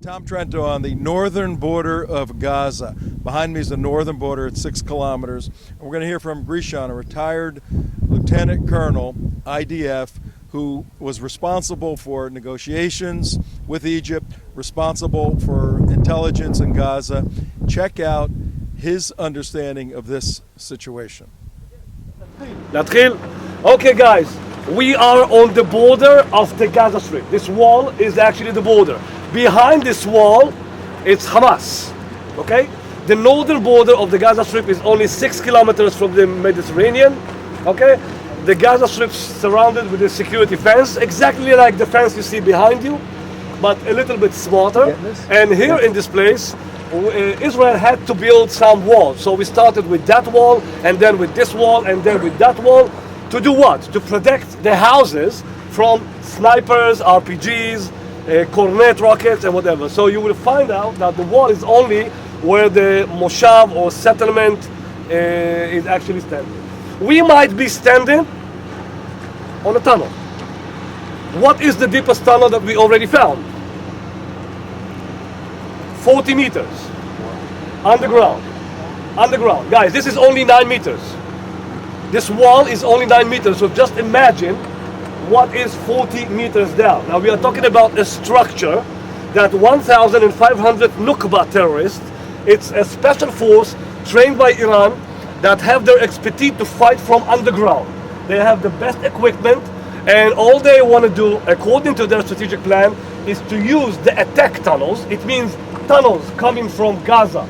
Tom Trento on the northern border of Gaza. Behind me is the northern border at 6 kilometers. And we're going to hear from Grisha, a retired lieutenant colonel, IDF, who was responsible for negotiations with Egypt, responsible for intelligence in Gaza. Check out his understanding of this situation. Okay, guys, we are on the border of the Gaza Strip. This wall is actually the border. Behind this wall, it's Hamas, okay? The northern border of the Gaza Strip is only 6 kilometers from the Mediterranean, okay? The Gaza Strip is surrounded with a security fence, exactly like the fence you see behind you, but a little bit smarter. And here in this place, Israel had to build some walls. So we started with that wall, and then with this wall, and then with that wall. To do what? To protect the houses from snipers, RPGs, cornet rockets and whatever. So you will find out that the wall is only where the moshav or settlement is actually standing. We might be standing on a tunnel. What is the deepest tunnel that we already found? 40 meters. Underground. Underground. Guys, this is only 9 meters. This wall is only 9 meters. So just imagine what is 40 meters down. Now we are talking about a structure that 1,500 Nukba terrorists, it's a special force trained by Iran that have their expertise to fight from underground. They have the best equipment, and all they want to do, according to their strategic plan, is to use the attack tunnels. It means tunnels coming from Gaza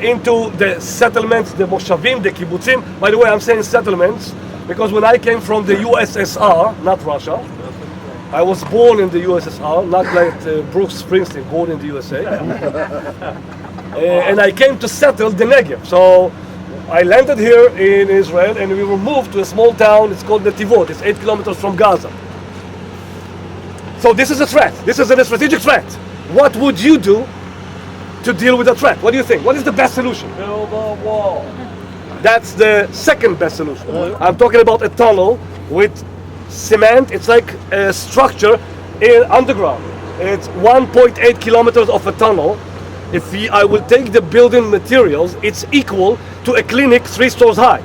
into the settlements, the moshavim, the kibbutzim. By the way, I'm saying settlements because when I came from the USSR, not Russia, I was born in the USSR, not like Bruce Springsteen, born in the USA. And I came to settle the Negev. So I landed here in Israel and we were moved to a small town, it's called Netivot, it's 8 kilometers from Gaza. So this is a threat, this is a strategic threat. What would you do to deal with the threat? What do you think? What is the best solution? Build a wall. That's the second best solution. I'm talking about a tunnel with cement. It's like a structure underground. It's 1.8 kilometers of a tunnel. If I will take the building materials, it's equal to a clinic 3 stories high.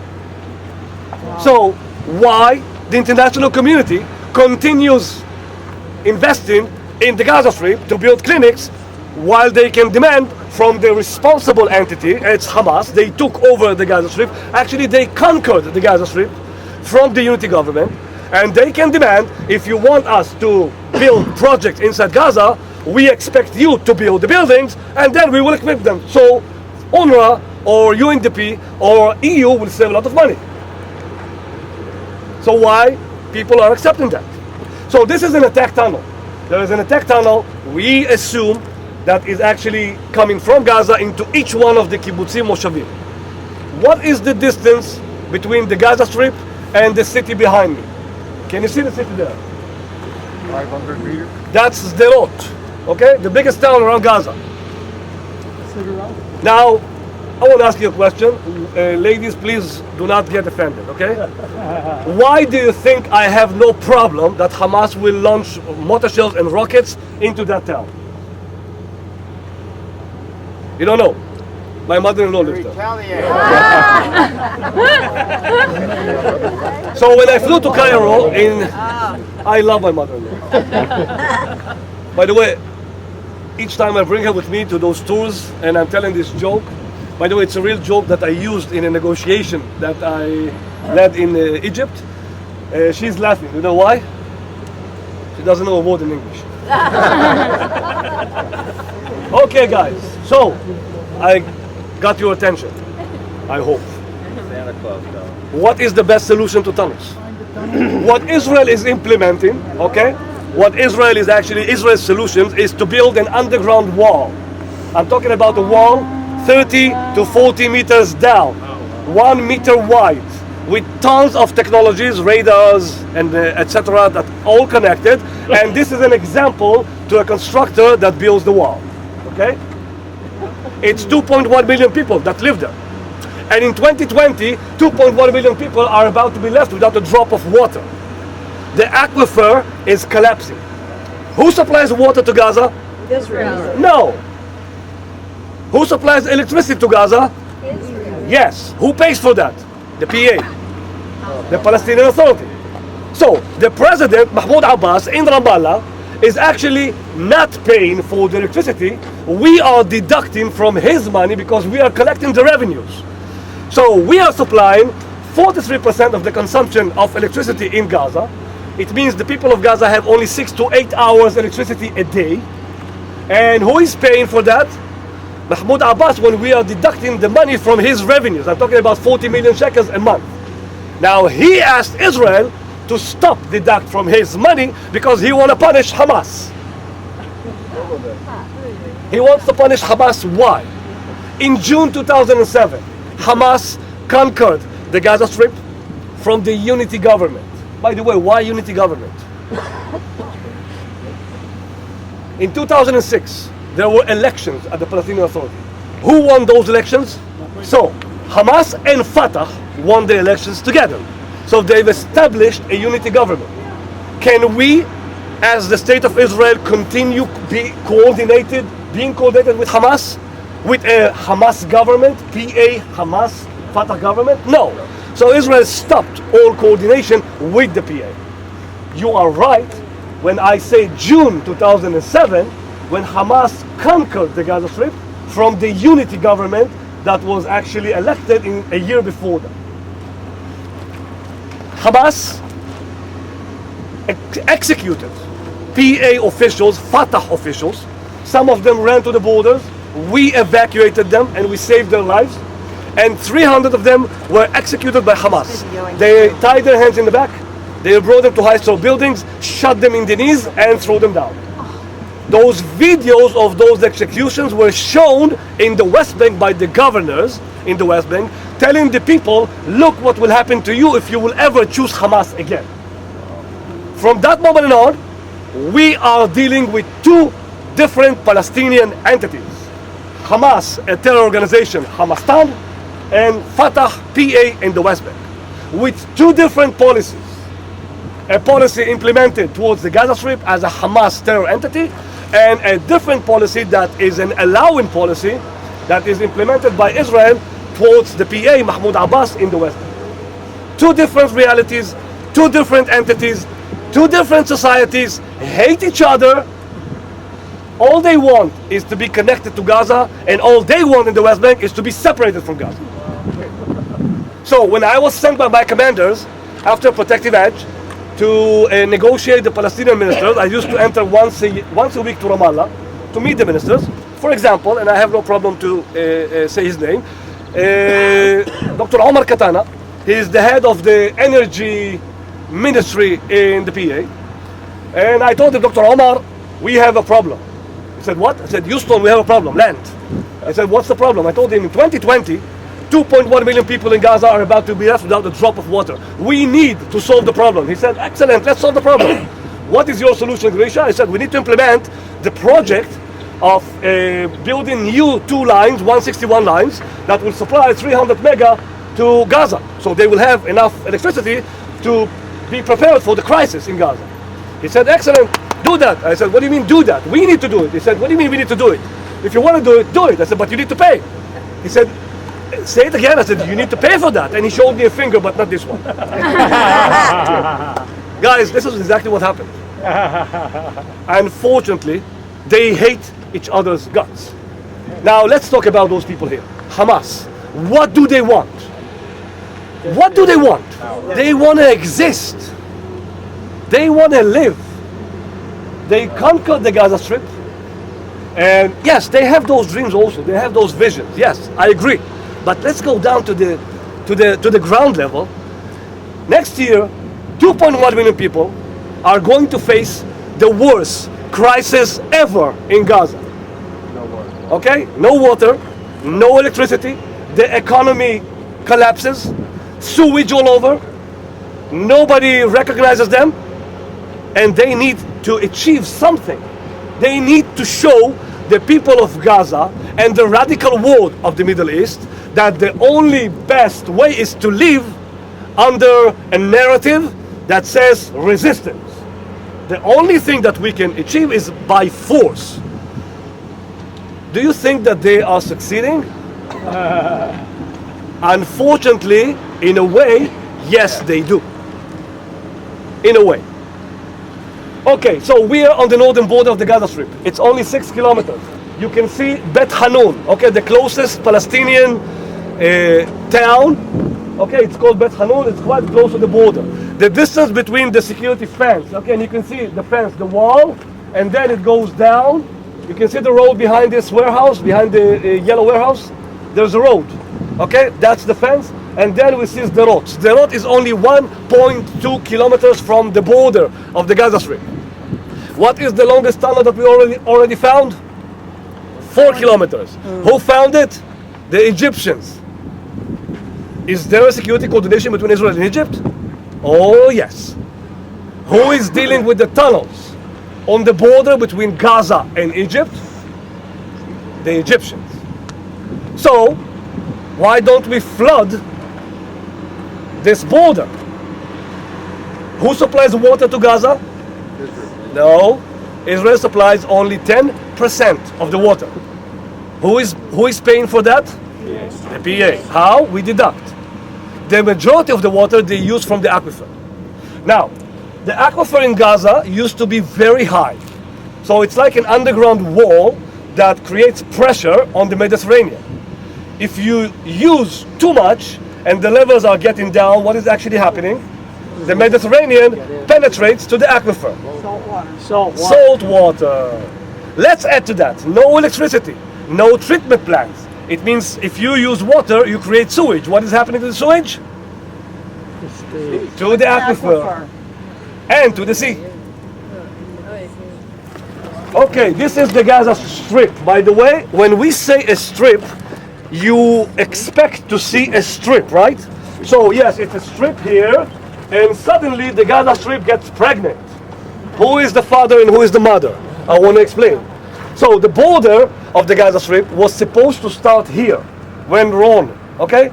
Wow. So why the international community continues investing in the Gaza Strip to build clinics while they can demand from the responsible entity, it's Hamas, they took over the Gaza Strip. Actually, they conquered the Gaza Strip from the unity government, and they can demand, if you want us to build projects inside Gaza, we expect you to build the buildings, and then we will equip them. So UNRWA or UNDP or EU will save a lot of money. So why people are accepting that? So this is an attack tunnel. There is an attack tunnel, we assume, that is actually coming from Gaza into each one of the kibbutzim moshavim. What is the distance between the Gaza Strip and the city behind me? Can you see the city there? 500 meters. That's Sderot, okay? The biggest town around Gaza. Now, I want to ask you a question. Ladies, please do not get offended, okay? Why do you think I have no problem that Hamas will launch mortar shells and rockets into that town? You don't know. My mother-in-law lives there. So when I flew to Cairo, I love my mother-in-law. By the way, each time I bring her with me to those tours and I'm telling this joke, by the way, it's a real joke that I used in a negotiation that I led in Egypt. She's laughing. You know why? She doesn't know a word in English. Okay, guys. So, I got your attention. I hope. Santa Claus, though. What is the best solution to tunnels? What Israel is implementing, okay? What Israel is actually, Israel's solution is to build an underground wall. I'm talking about a wall 30 to 40 meters down, 1 meter wide, with tons of technologies, radars, and etc. that all connected. And this is an example to a constructor that builds the wall. Okay? It's 2.1 million people that live there. And in 2020, 2.1 million people are about to be left without a drop of water. The aquifer is collapsing. Who supplies water to Gaza? Israel. No. Who supplies electricity to Gaza? Israel. Yes. Who pays for that? The PA, the Palestinian Authority. So the president, Mahmoud Abbas, in Ramallah, is actually not paying for the electricity. We are deducting from his money because we are collecting the revenues. So we are supplying 43% of the consumption of electricity in Gaza. It means the people of Gaza have only 6 to 8 hours electricity a day. And who is paying for that? Mahmoud Abbas, when we are deducting the money from his revenues. I'm talking about 40 million shekels a month. Now he asked Israel to stop deduct from his money because he wants to punish Hamas. He wants to punish Hamas. Why? In June 2007, Hamas conquered the Gaza Strip from the unity government. By the way, why unity government? In 2006, there were elections at the Palestinian Authority. Who won those elections? So, Hamas and Fatah won the elections together. So they've established a unity government. Can we, as the state of Israel, continue being coordinated with Hamas? With a Hamas government, PA, Hamas, Fatah government? No. So Israel stopped all coordination with the PA. You are right when I say June 2007, when Hamas conquered the Gaza Strip from the unity government that was actually elected in a year before that. Hamas executed PA officials, Fatah officials. Some of them ran to the borders. We evacuated them and we saved their lives. And 300 of them were executed by Hamas. They tied their hands in the back. They brought them to high-store buildings, shot them in the knees, and threw them down. Those videos of those executions were shown in the West Bank by the governors in the West Bank, telling the people, look what will happen to you if you will ever choose Hamas again. From that moment on, we are dealing with two different Palestinian entities. Hamas, a terror organization, Hamastan, and Fatah, PA in the West Bank, with two different policies. A policy implemented towards the Gaza Strip as a Hamas terror entity, and a different policy that is an allowing policy that is implemented by Israel towards the PA, Mahmoud Abbas, in the West Bank. Two different realities, two different entities, two different societies, hate each other. All they want is to be connected to Gaza, and all they want in the West Bank is to be separated from Gaza. So when I was sent by my commanders after Protective Edge to negotiate the Palestinian ministers, I used to enter once a week to Ramallah to meet the ministers. For example, and I have no problem to say his name, Dr. Omar Katana. He is the head of the energy ministry in the PA. And I told him, Dr. Omar, we have a problem. He said, what? I said, Houston, we have a problem, land. I said, what's the problem? I told him in 2020, 2.1 million people in Gaza are about to be left without a drop of water. We need to solve the problem. He said, excellent, let's solve the problem. What is your solution, Grisha? I said, we need to implement the project of building new 2 lines, 161 lines, that will supply 300 mega to Gaza. So they will have enough electricity to be prepared for the crisis in Gaza. He said, excellent, do that. I said, what do you mean do that? We need to do it. He said, what do you mean we need to do it? If you want to do it, do it. I said, but you need to pay. He said, say it again. I said, you need to pay for that. And he showed me a finger, but not this one. Guys, this is exactly what happened. Unfortunately, they hate each other's guts. Now, let's talk about those people here. Hamas. What do they want? What do they want? They want to exist. They want to live. They conquered the Gaza Strip. And yes, they have those dreams also. They have those visions. Yes, I agree. But let's go down to the ground level. Next year, 2.1 million people are going to face the worst crisis ever in Gaza. Okay? No water, no electricity, the economy collapses, sewage all over, nobody recognizes them, and they need to achieve something. They need to show the people of Gaza and the radical world of the Middle East that the only best way is to live under a narrative that says resistance. The only thing that we can achieve is by force. Do you think that they are succeeding? Unfortunately, in a way, yes, they do. In a way. Okay, so we are on the northern border of the Gaza Strip. It's only 6 kilometers. You can see Bet Hanun, okay, the closest Palestinian town. Okay, it's called Bet Hanun, it's quite close to the border. The distance between the security fence, okay, and you can see the fence, the wall, and then it goes down. You can see the road behind this warehouse, behind the yellow warehouse. There's a road, okay, that's the fence. And then we see Sderot. Sderot is only 1.2 kilometers from the border of the Gaza Strip. What is the longest tunnel that we already found? 4 kilometers. Who found it? The Egyptians. Is there a security coordination between Israel and Egypt? Oh yes. Who is dealing with the tunnels on the border between Gaza and Egypt? The Egyptians. So, why don't we flood this border? Who supplies water to Gaza? No. Israel supplies only 10% of the water. Who is paying for that? The PA. How? We deduct. The majority of the water they use from the aquifer. Now, the aquifer in Gaza used to be very high. So it's like an underground wall that creates pressure on the Mediterranean. If you use too much and the levels are getting down, what is actually happening? The Mediterranean penetrates to the aquifer. Salt water. Let's add to that, no electricity, no treatment plants. It means if you use water, you create sewage. What is happening to the sewage? To the aquifer and to the sea. Okay, this is the Gaza Strip. By the way, when we say a strip, you expect to see a strip, right? So yes, it's a strip here, and suddenly the Gaza Strip gets pregnant. Who is the father and who is the mother? I want to explain. So the border of the Gaza Strip was supposed to start here, when wrong, okay?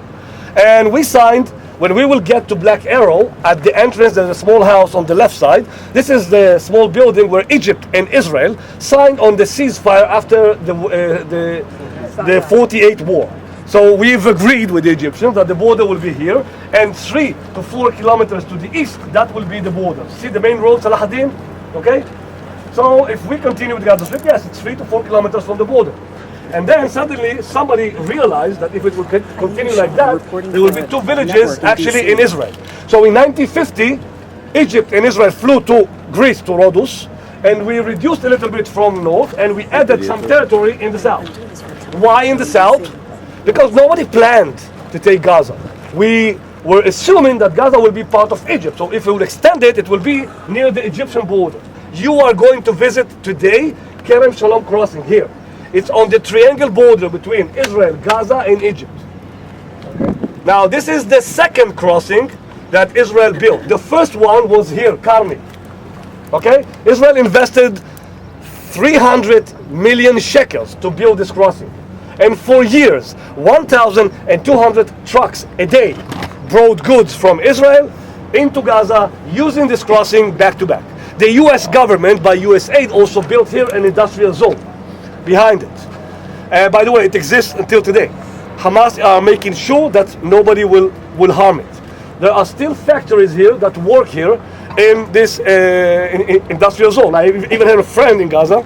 And we signed, when we will get to Black Arrow, at the entrance there's a small house on the left side. This is the small building where Egypt and Israel signed on the ceasefire after the 48 war. So we've agreed with the Egyptians that the border will be here, and 3 to 4 kilometers to the east, that will be the border. See the main road, Salahuddin? Okay? So if we continue with the Gaza Strip, yes, it's 3 to 4 kilometers from the border. And then suddenly somebody realized that if it will continue like that, there will be 2 villages actually in Israel. So in 1950, Egypt and Israel flew to Greece, to Rhodos, and we reduced a little bit from north, and we added some territory in the south. Why in the south? Because nobody planned to take Gaza. We were assuming that Gaza will be part of Egypt. So if we will extend it, it will be near the Egyptian border. You are going to visit today Kerem Shalom crossing here. It's on the triangle border between Israel, Gaza, and Egypt. Now this is the second crossing that Israel built. The first one was here, Karni. Okay? Israel invested 300 million shekels to build this crossing. And for years, 1,200 trucks a day brought goods from Israel into Gaza using this crossing back to back. The US government, by US aid, also built here an industrial zone behind it. By the way, it exists until today. Hamas are making sure that nobody will harm it. There are still factories here that work here in this industrial zone. I even have a friend in Gaza.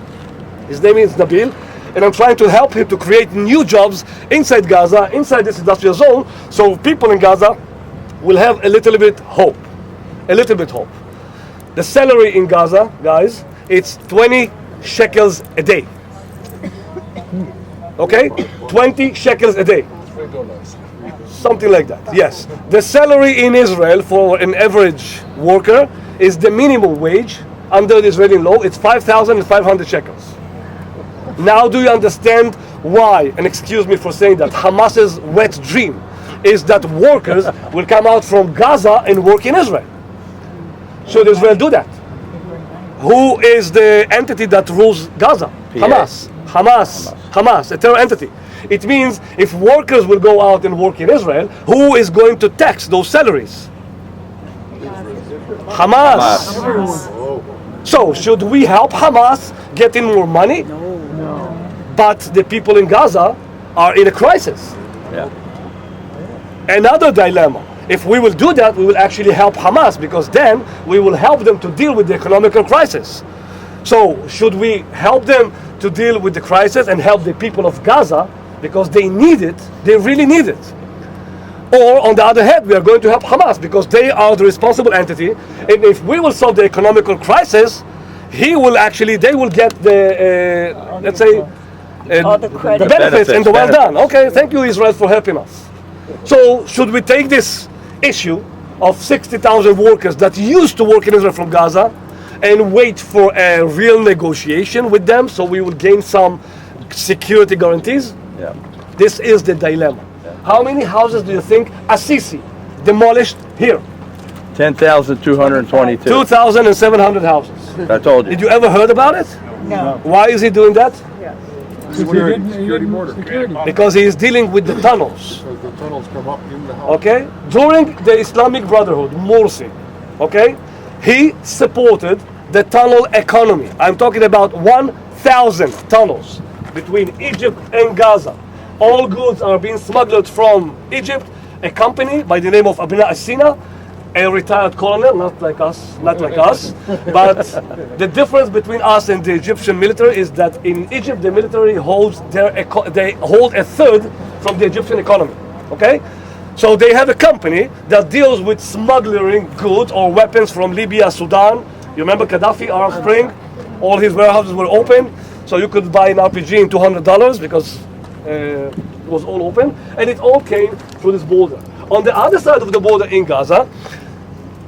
His name is Nabil, and I'm trying to help him to create new jobs inside Gaza, inside this industrial zone, so people in Gaza will have a little bit hope. A little bit hope. The salary in Gaza, guys, it's 20 shekels a day. Okay? 20 shekels a day. Something like that, yes. The salary in Israel for an average worker is the minimum wage under the Israeli law. It's 5,500 shekels. Now do you understand why, and excuse me for saying that, Hamas's wet dream is that workers will come out from Gaza and work in Israel? Should Israel do that? Who is the entity that rules Gaza? Hamas, a terror entity. It means if workers will go out and work in Israel, who is going to tax those salaries? Hamas. So should we help Hamas get in more money? No. But the people in Gaza are in a crisis. Yeah. Another dilemma. If we will do that, we will actually help Hamas, because then we will help them to deal with the economical crisis. So should we help them to deal with the crisis and help the people of Gaza because they need it, they really need it? Or on the other hand, we are going to help Hamas because they are the responsible entity, and if we will solve the economical crisis, they will get the, let's say, the credit. the benefits and the well done. Benefits. Okay, thank you, Israel, for helping us. So should we take this issue of 60,000 workers that used to work in Israel from Gaza and wait for a real negotiation with them so we will gain some security guarantees? Yeah. This is the dilemma. How many houses do you think Assisi demolished here? 10,222. 2,700 houses. I told you. Did you ever heard about it? No. Why is he doing that? Security border. Because he is dealing with the tunnels. Because the tunnels come up in the house. Okay? During the Islamic Brotherhood, Morsi, okay, he supported the tunnel economy. I'm talking about 1,000 tunnels between Egypt and Gaza. All goods are being smuggled from Egypt. A company by the name of Abna Assina, a retired colonel, not like us, but the difference between us and the Egyptian military is that in Egypt the military holds they hold a third from the Egyptian economy. Okay, so they have a company that deals with smuggling goods or weapons from Libya, Sudan. You remember Gaddafi, Arab Spring? All his warehouses were open, so you could buy an RPG in $200 because it was all open, and it all came through this border. On the other side of the border in Gaza,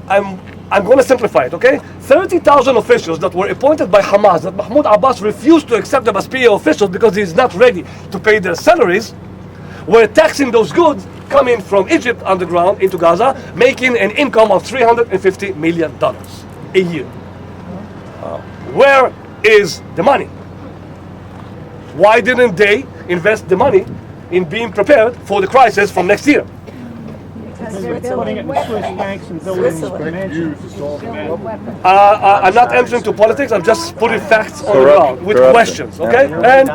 I'm going to simplify it, okay? 30,000 officials that were appointed by Hamas, that Mahmoud Abbas refused to accept them as PA officials because he's not ready to pay their salaries, were taxing those goods coming from Egypt underground into Gaza, making an income of $350 million a year. Where is the money? Why didn't they invest the money in being prepared for the crisis from next year? Because they're Putting it building in Swiss weapons. banks and building Switzerland. mansions. to solve the problem. Weapons. I'm not entering to politics, I'm just putting facts on the ground with Corruption. questions, okay? And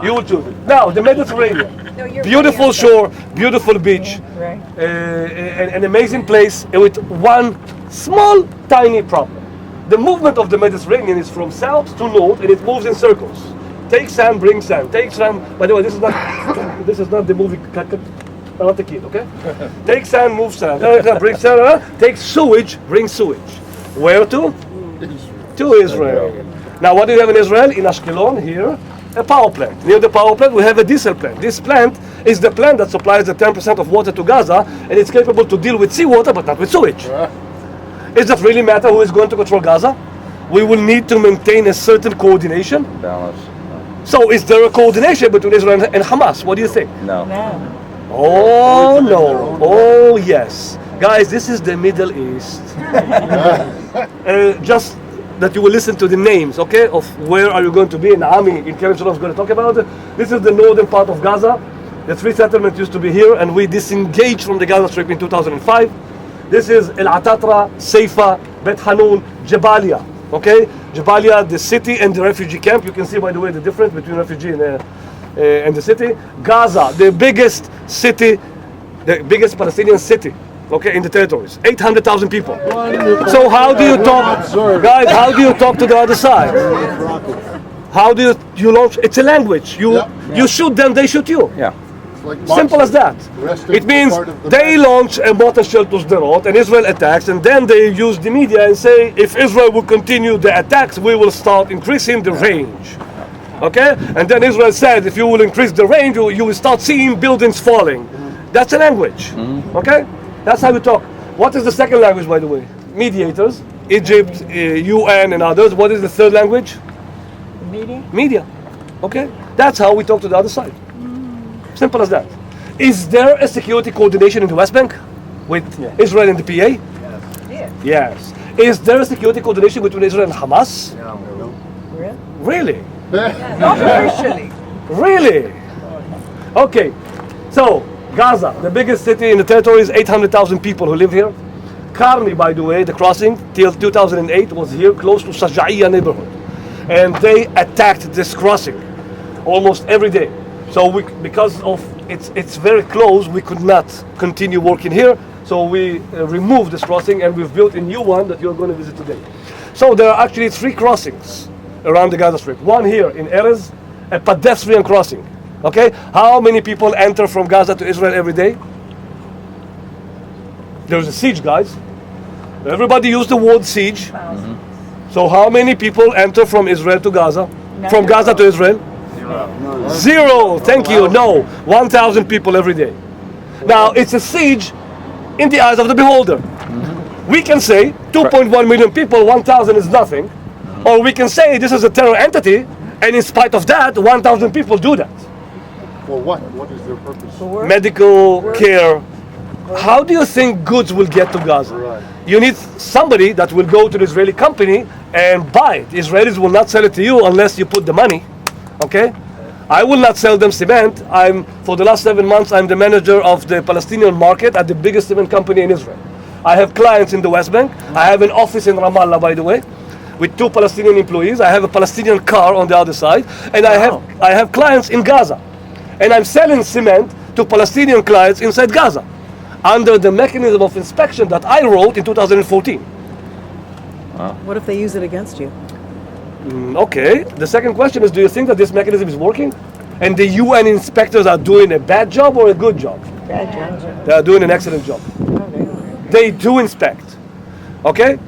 you will choose it. Now, the Mediterranean. No, you're Beautiful right. shore, beautiful beach, Right. an amazing place with one small, tiny problem. The movement of the Mediterranean is from south to north, and it moves in circles. Take sand, bring sand. Take sand. By the way, this is not the movie Karate Kid, okay? Take sand, move sand. Bring sand. Take sewage, bring sewage. Where to? To Israel. Now, what do you have in Israel? In Ashkelon, here, a power plant. Near the power plant, we have a diesel plant. This plant is the plant that supplies the 10% of water to Gaza, and it's capable to deal with seawater, but not with sewage. Does that really matter who is going to control Gaza? We will need to maintain a certain coordination. Balance. So is there a coordination between Israel and Hamas? What do you think? No. No. Oh no. Oh yes. Guys, this is the Middle East. Just that you will listen to the names, okay, of where are you going to be. And Ami in Kerem Shalom is going to talk about it. This is the northern part of Gaza. The three settlements used to be here, and we disengaged from the Gaza Strip in 2005. This is El Atatra, Seifa, Bet Hanun, Jabalia. Okay, Jabalia, the city and the refugee camp. You can see, by the way, the difference between refugee and the city. Gaza, the biggest city, the biggest Palestinian city, okay, in the territories. 800,000 people. So how do you talk, guys? How do you talk to the other side? How do you launch? It's a language. You shoot them, they shoot you. Yeah. Simple as that. It means they launch a mortar shell to Sderot and Israel attacks, and then they use the media and say, if Israel will continue the attacks, we will start increasing the range. Okay? And then Israel said, if you will increase the range, you will start seeing buildings falling. That's a language. Okay? That's how we talk. What is the second language, by the way? Mediators, Egypt, UN, and others. What is the third language? Media? Media. Okay? That's how we talk to the other side. Simple as that. Is there a security coordination in the West Bank with Israel and the PA? Yes. Yes. Is there a security coordination between Israel and Hamas? Really? Really? Not officially. Really? Okay, so Gaza, the biggest city in the territory, is 800,000 people who live here. Karni, by the way, the crossing till 2008 was here close to Sajaiya neighborhood, and they attacked this crossing almost every day. So because of it's very close, we could not continue working here. So we removed this crossing and we've built a new one that you're going to visit today. So there are actually 3 crossings around the Gaza Strip. One here in Erez, a pedestrian crossing. Okay, how many people enter from Gaza to Israel every day? There's a siege, guys. Everybody used the word siege. So how many people enter from Israel to Gaza? From Gaza to Israel? Zero. Thank you. No. 1,000 people every day. Now it's a siege in the eyes of the beholder. We can say 2.1 million people, 1,000 is nothing. Or we can say this is a terror entity, and in spite of that, 1,000 people do that. For what? What is their purpose? Medical care. How do you think goods will get to Gaza? Right. You need somebody that will go to the Israeli company and buy it. Israelis will not sell it to you unless you put the money. Okay? I will not sell them cement. For the last 7 months, I'm the manager of the Palestinian market at the biggest cement company in Israel. I have clients in the West Bank. I have an office in Ramallah, by the way, with 2 Palestinian employees. I have a Palestinian car on the other side, and I have clients in Gaza. And I'm selling cement to Palestinian clients inside Gaza under the mechanism of inspection that I wrote in 2014. What if they use it against you? Okay, the second question is, do you think that this mechanism is working? And the UN inspectors are doing a bad job or a good job? Bad job. They are doing an excellent job. They do inspect. Okay?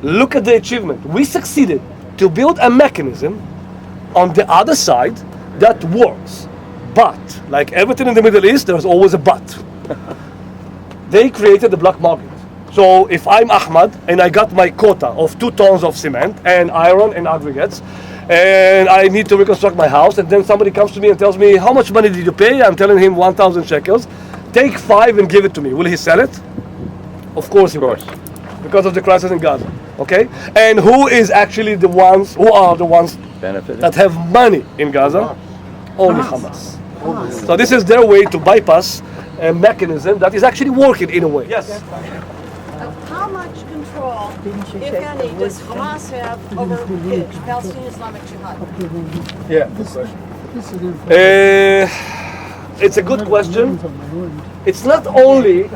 Look at the achievement. We succeeded to build a mechanism on the other side that works. But, like everything in the Middle East, there's always a but. They created the black market. So if I'm Ahmad and I got my quota of 2 tons of cement and iron and aggregates, and I need to reconstruct my house, and then somebody comes to me and tells me, how much money did you pay? I'm telling him 1,000 shekels. Take 5 and give it to me. Will he sell it? Of course he will. Because of the crisis in Gaza. Okay? And who are the ones that have money in Gaza? Only Hamas. So this is their way to bypass a mechanism that is actually working in a way. Yes. How much control, if any, does Hamas have over PIJ, Palestinian Islamic Jihad? Yeah. It's a good question. It's not only,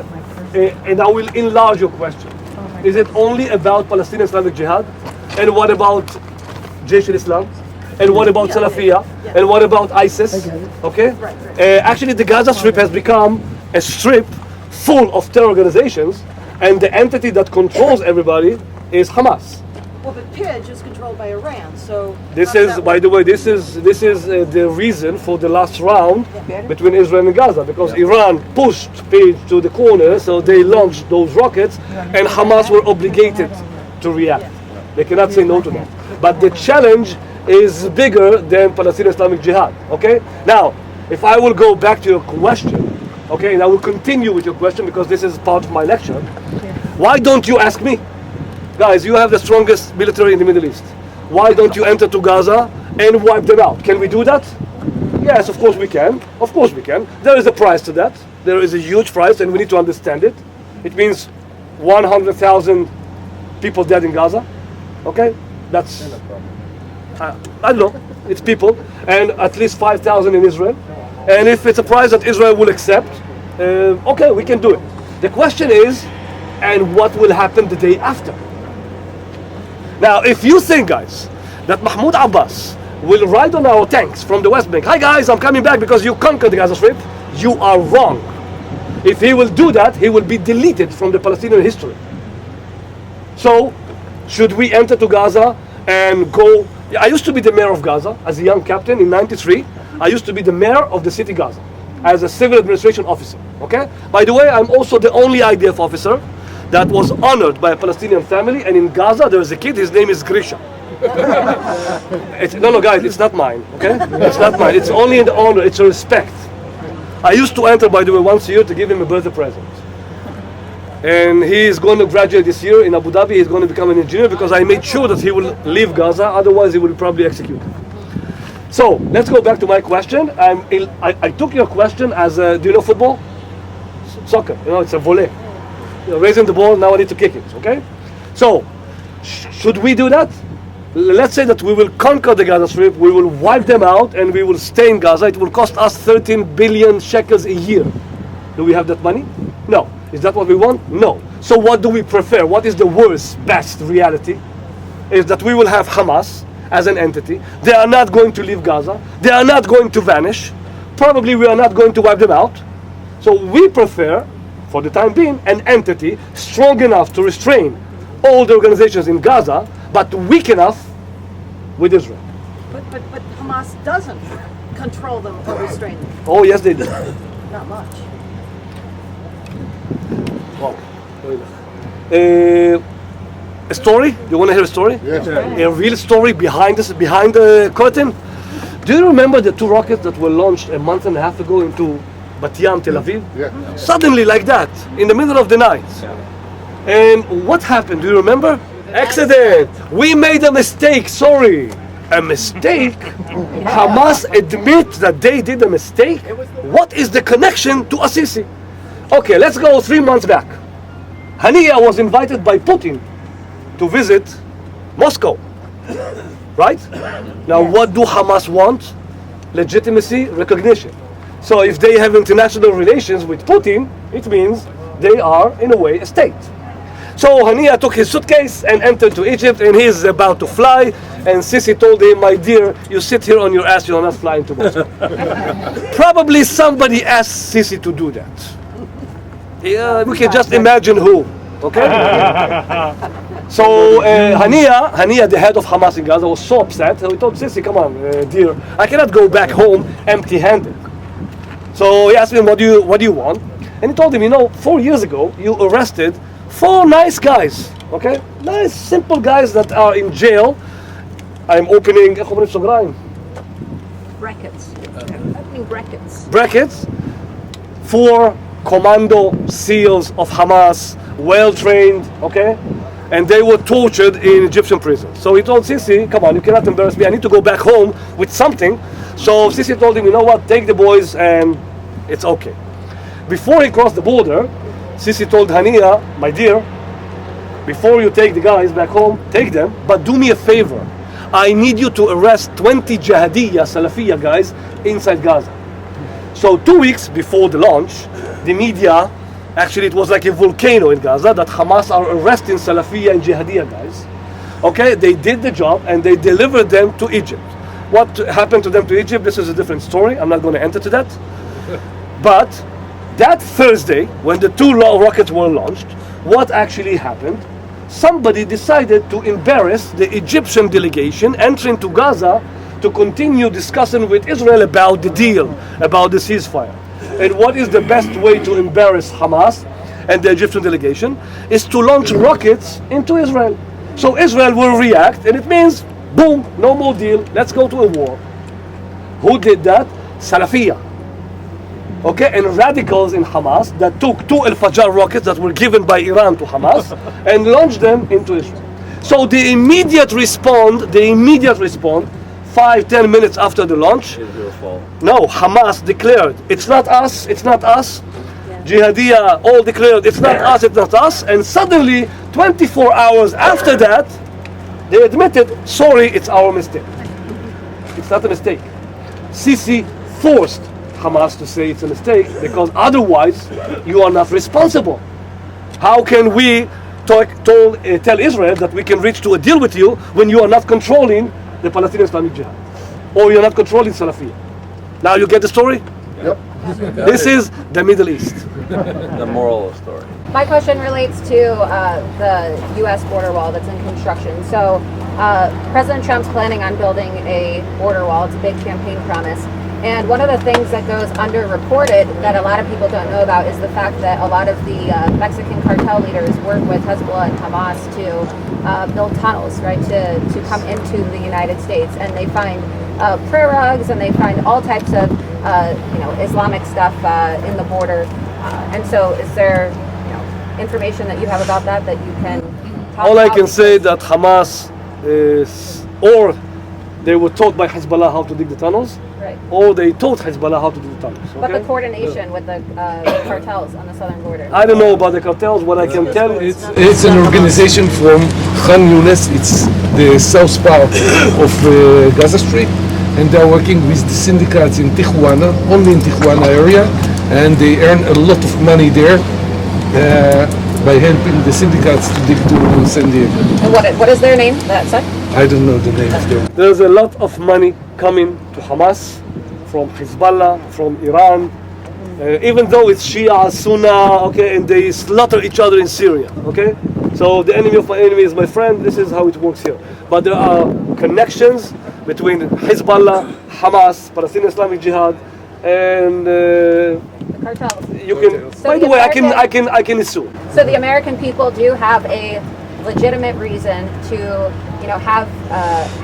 and I will enlarge your question. Is it only about Palestinian Islamic Jihad? And what about Jaish al-Islam? And what about Salafiyah? And what about ISIS? Okay? Actually, the Gaza Strip has become a strip full of terror organizations, and the entity that controls everybody is Hamas. Well, but PIJ is controlled by Iran, so... This is, by the way, this is the reason for the last round between Israel and Gaza, because Iran pushed PIJ to the corner, so they launched those rockets, and Hamas were obligated to react. They cannot say no to that. But the challenge is bigger than Palestinian Islamic Jihad, okay? Now, if I will go back to your question, okay, and I will continue with your question because this is part of my lecture, why don't you ask me? Guys, you have the strongest military in the Middle East. Why don't you enter to Gaza and wipe them out? Can we do that? Yes, of course we can. Of course we can. There is a price to that. There is a huge price, and we need to understand it. It means 100,000 people dead in Gaza. Okay? That's... I don't know, it's people, and at least 5,000 in Israel. And if it's a price that Israel will accept, okay, we can do it. The question is, and what will happen the day after? Now, if you think, guys, that Mahmoud Abbas will ride on our tanks from the West Bank, hi guys, I'm coming back because you conquered the Gaza Strip, you are wrong. If he will do that, he will be deleted from the Palestinian history. So, should we enter to Gaza and go? I used to be the mayor of Gaza as a young captain in '93. I used to be the mayor of the city Gaza as a civil administration officer. Okay. By the way, I'm also the only IDF officer that was honored by a Palestinian family. And in Gaza, there is a kid. His name is Grisha. No, guys, it's not mine. Okay, it's not mine. It's only an honor. It's a respect. I used to enter, by the way, once a year to give him a birthday present. And he is going to graduate this year in Abu Dhabi. He's going to become an engineer because I made sure that he will leave Gaza. Otherwise, he will probably execute. So let's go back to my question. I took your question as do you know football? Soccer. You know, it's a volley. You're raising the ball. Now I need to kick it. Okay. So should we do that? Let's say that we will conquer the Gaza Strip. We will wipe them out, and we will stay in Gaza. It will cost us 13 billion shekels a year. Do we have that money? No. Is that what we want? No. So what do we prefer? What is the worst, best reality? Is that we will have Hamas as an entity. They are not going to leave Gaza. They are not going to vanish. Probably we are not going to wipe them out. So we prefer, for the time being, an entity strong enough to restrain all the organizations in Gaza, but weak enough with Israel. But Hamas doesn't control them or restrain them. Oh yes, they do. Not much. Wow. A story? You want to hear a story? Yes. A real story behind this, behind the curtain. Do you remember the 2 rockets that were launched a month and a half ago into Bat Yam, Tel Aviv? Yeah. Suddenly, like that, in the middle of the night. And what happened? Do you remember? Accident. We made a mistake. Sorry. A mistake? Hamas admit that they did a mistake? What is the connection to Assisi? Okay, let's go 3 months back. Haniya was invited by Putin to visit Moscow. Right? Now, what do Hamas want? Legitimacy, recognition. So if they have international relations with Putin, it means they are, in a way, a state. So Haniya took his suitcase and entered to Egypt, and he's about to fly. And Sisi told him, "My dear, you sit here on your ass, you're not flying to Moscow." Probably somebody asked Sisi to do that. Yeah, we can just imagine who. Okay? So Haniya, the head of Hamas in Gaza, was so upset. So he told Sisi, "Come on, dear, I cannot go back home empty-handed." So he asked him, what do you want? And he told him, 4 years ago, you arrested 4 nice guys, okay? Nice, simple guys that are in jail. I'm opening Brackets. Opening brackets. brackets. 4 commando SEALs of Hamas, well-trained, okay? And they were tortured in Egyptian prisons. So he told Sisi, "Come on, you cannot embarrass me. I need to go back home with something." So Sisi told him, "You know what? Take the boys and it's okay." Before he crossed the border, Sisi told Haniya, "My dear, before you take the guys back home, take them, but do me a favor. I need you to arrest 20 Jihadiyya, Salafiyya guys inside Gaza." So 2 weeks before the launch, the media, actually it was like a volcano in Gaza, that Hamas are arresting Salafiyya and Jihadiyya guys. Okay, they did the job and they delivered them to Egypt. What happened to them to Egypt, this is a different story. I'm not going to enter to that. But that Thursday, when the 2 rockets were launched, what actually happened? Somebody decided to embarrass the Egyptian delegation entering to Gaza to continue discussing with Israel about the deal, about the ceasefire. And what is the best way to embarrass Hamas and the Egyptian delegation? Is to launch rockets into Israel. So Israel will react, and it means, boom, no more deal, let's go to a war. Who did that? Salafiyya. Okay, and radicals in Hamas that took 2 Al-Fajr rockets that were given by Iran to Hamas and launched them into Israel. So the immediate response, 5-10 minutes after the launch, no, Hamas declared, "It's not us, it's not us." Jihadiyya all declared, "It's not us, it's not us." And suddenly, 24 hours after that, they admitted, "Sorry, it's our mistake." It's not a mistake. Sisi forced Hamas to say it's a mistake, because otherwise you are not responsible. How can we tell Israel that we can reach to a deal with you when you are not controlling the Palestinian Islamic Jihad, or you're not controlling Salafiyya? Now you get the story? Yep. This is the Middle East. The moral of the story. My question relates to the U.S. border wall that's in construction. So President Trump's planning on building a border wall. It's a big campaign promise. And one of the things that goes underreported that a lot of people don't know about is the fact that a lot of the Mexican cartel leaders work with Hezbollah and Hamas to build tunnels, right, to come into the United States. And they find prayer rugs, and they find all types of Islamic stuff in the border. And so is there information that you have about that you can talk All about? I can say that Hamas is, or they were taught by Hezbollah how to dig the tunnels, Right. or they taught Hezbollah how to dig the tunnels. But the Okay? coordination with the cartels on the southern border. I don't know about the cartels. What I can tell you, It's an organization from Khan Yunis. It's the south part of Gaza Strip, and they are working with the syndicates in Tijuana, only in Tijuana area, and they earn a lot of money there by helping the syndicates to dig to San Diego. And what is their name? That sect? I don't know the name of them. there's a lot of money coming to Hamas from Hezbollah, from Iran, even though it's Shia, Sunni, okay, and they slaughter each other in Syria, okay? So the enemy of my enemy is my friend. This is how it works here. But there are connections between Hezbollah, Hamas, Palestinian Islamic Jihad, and The cartels. you can. So By the the way, American- I can assume. So the American people do have a legitimate reason to,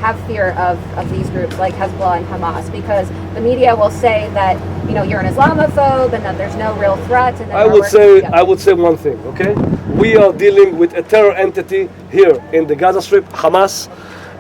have fear of these groups like Hezbollah and Hamas, because the media will say that you're an Islamophobe and that there's no real threat. And that I we're would working say together. one thing, okay? We are dealing with a terror entity here in the Gaza Strip, Hamas,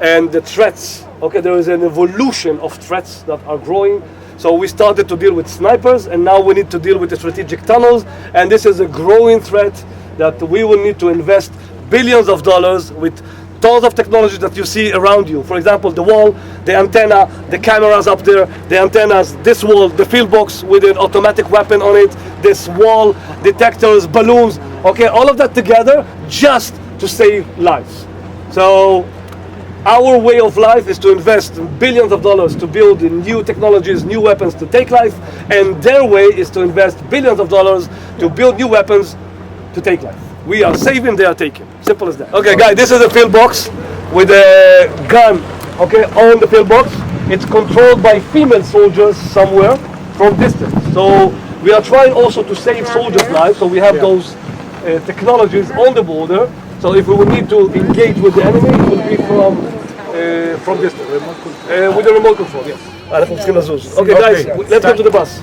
and the threats. Okay, there is an evolution of threats that are growing. So we started to deal with snipers, and now we need to deal with the strategic tunnels. And this is a growing threat that we will need to invest billions of dollars with tons of technologies that you see around you. For example, the wall, the antenna, the cameras up there, the antennas, this wall, the field box with an automatic weapon on it, this wall, detectors, balloons, okay, all of that together just to save lives. So our way of life is to invest billions of dollars to build new technologies, new weapons to take life, and their way is to invest billions of dollars to build new weapons to take life. We are saving, they are taking. Simple as that. Okay, guys, this is a field box with a gun, okay, on the field box. It's controlled by female soldiers somewhere from distance. So we are trying also to save soldiers' lives, so we have those technologies on the border. So if we will need to engage with the enemy, it will be from distance. With a remote control, yes. Okay, guys, let's get to the bus.